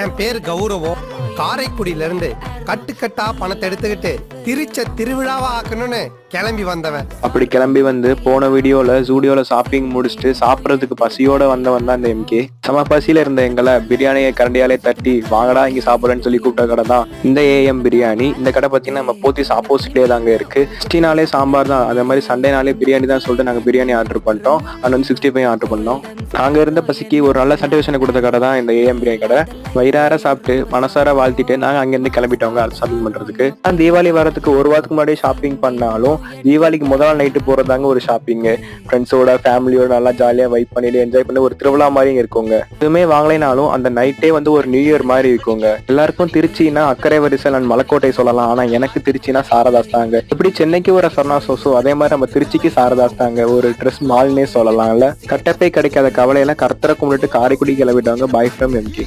என் பேர் கௌரவம். காரைக்குடியில இருந்து கட்டுக்கட்டா பணத்தை எடுத்துக்கிட்டு திருச்ச திருவிழாவா ஆக்கணும்னு கிளம்பி வந்தவன். அப்படி கிளம்பி வந்து போன வீடியோல ஜூடியோல ஷாப்பிங் முடிச்சுட்டு சாப்பிட்றதுக்கு பசியோட வந்தவன் தான் இந்த எம்கே. செம பசியில இருந்த எங்களை பிரியாணியை கரண்டியாலே தட்டி வாங்கடா இங்க சாப்பிட்றேன்னு சொல்லி கூப்பிட்ட கடை தான் இந்த ஏஎம் பிரியாணி. இந்த கடை பார்த்தீங்கன்னா நம்ம போத்தீஸ் ஆப்போசிட்லேயே தாங்க இருக்கு. 60 சாம்பார் தான், அதே மாதிரி சண்டேனாலே பிரியாணி தான் சொல்லிட்டு நாங்கள் பிரியாணி ஆர்டர் பண்ணிட்டோம். அது வந்து 65 ஆர்டர் பண்ணோம். நாங்கள் இருந்த பசிக்கு ஒரு நல்ல சாட்டிஸ்ஃபேக்ஷனை கொடுத்த கடை தான் இந்த ஏஎம் பிரியாணி கடை. வயிறார சாப்பிட்டு மனசார வாழ்த்திட்டு நாங்கள் அங்கேருந்து கிளம்பிட்டோங்க அது ஷாப்பிங் பண்ணுறதுக்கு. தீபாவளி வரதுக்கு ஒரு வாரத்துக்கு முன்னாடி ஷாப்பிங் பண்ணாலும் தீபாவளிக்கு முதல் நைட்டு போகிறதாங்க ஒரு ஷாப்பிங்கு. ஃப்ரெண்ட்ஸோட ஃபேமிலியோட நல்லா ஜாலியாக வைப் பண்ணிட்டு என்ஜாய் பண்ணி ஒரு திருவிழா மாதிரி இருக்குங்க. எதுவுமே வாங்கலைனாலும் அந்த நைட்டே வந்து ஒரு நியூ இயர் மாதிரி இருக்குங்க. எல்லாருக்கும் திருச்சினா அக்கறை வரிசல் அண்ட் மலைக்கோட்டை சொல்லலாம், ஆனால் எனக்கு திருச்சினா சாரதாஸ் தாங்க. எப்படி சென்னைக்கு ஒரு சரணா சோசோ அதே மாதிரி நம்ம திருச்சிக்கு சாரதாஸ் தாங்க. ஒரு ட்ரெஸ் மால்னே சொல்லலாம்ல. கட்டப்பை கிடைக்காத கவலையெல்லாம் கர்த்தரை கும்பிட்டு காரைக்குடி கிளம்பிட்டாங்க. Bye from MK.